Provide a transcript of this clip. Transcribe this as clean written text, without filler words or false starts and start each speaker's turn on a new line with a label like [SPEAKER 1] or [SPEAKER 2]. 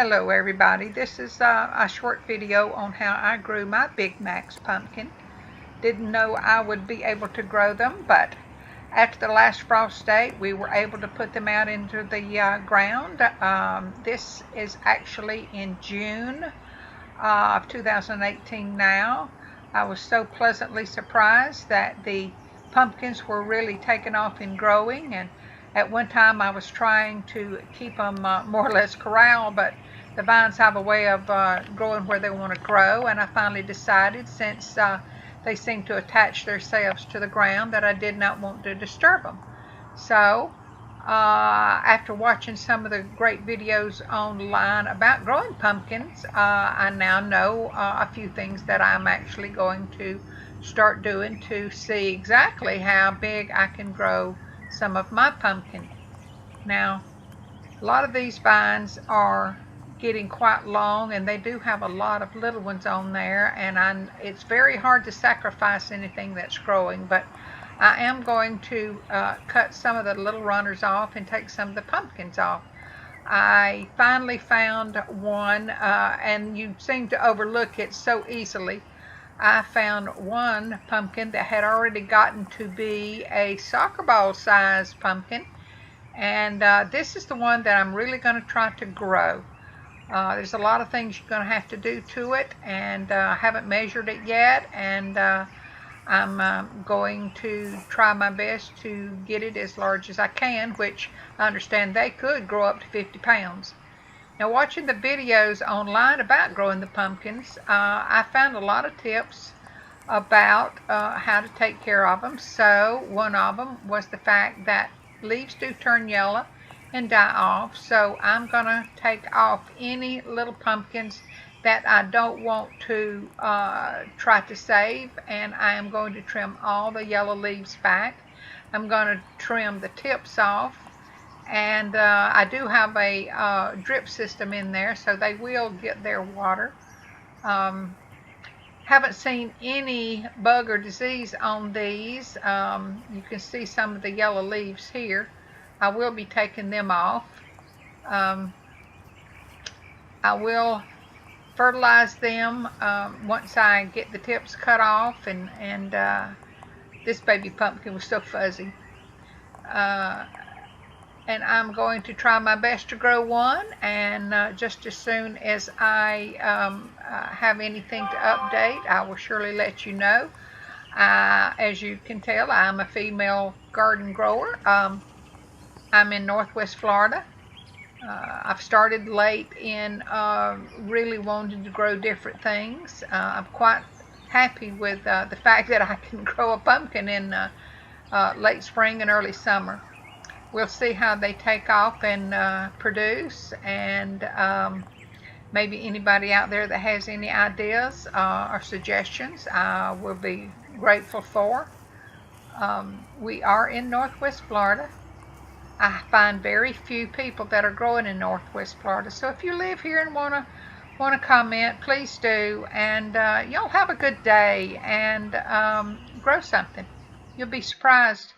[SPEAKER 1] Hello everybody, this is a short video on how I grew my Big Macs pumpkin. Didn't know I would be able to grow them, but after the last frost date we were able to put them out into the ground. This is actually in June of 2018 now. I was so pleasantly surprised that the pumpkins were really taking off and growing, and at one time I was trying to keep them more or less corralled, but the vines have a way of growing where they want to grow, and I finally decided, since they seem to attach themselves to the ground, that I did not want to disturb them. So after watching some of the great videos online about growing pumpkins, I now know a few things that I'm actually going to start doing to see exactly how big I can grow some of my pumpkin. Now, a lot of these vines are getting quite long, and they do have a lot of little ones on there, and it's very hard to sacrifice anything that's growing, but I am going to cut some of the little runners off and take some of the pumpkins off. I finally found one, and you seem to overlook it so easily. I found one pumpkin that had already gotten to be a soccer ball size pumpkin, and this is the one that I'm really going to try to grow. There's a lot of things you're going to have to do to it, and I haven't measured it yet, and I'm going to try my best to get it as large as I can, which I understand they could grow up to 50 pounds. Now, watching the videos online about growing the pumpkins, I found a lot of tips about how to take care of them. So one of them was the fact that leaves do turn yellow and die off, so I'm gonna take off any little pumpkins that I don't want to try to save, and I am going to trim all the yellow leaves back. I'm going to trim the tips off, and I do have a drip system in there, so they will get their water. Haven't seen any bug or disease on these. You can see some of the yellow leaves here. I will be taking them off. I will fertilize them once I get the tips cut off, and this baby pumpkin was so fuzzy. And I'm going to try my best to grow one, and just as soon as I have anything to update, I will surely let you know. As you can tell, I'm a female garden grower. I'm in Northwest Florida. I've started late in really wanting to grow different things. I'm quite happy with the fact that I can grow a pumpkin in late spring and early summer. We'll see how they take off and produce, and maybe anybody out there that has any ideas or suggestions, I will be grateful for. We are in Northwest Florida. I find very few people that are growing in Northwest Florida, so if you live here and want to comment, please do, and y'all have a good day and grow something. You'll be surprised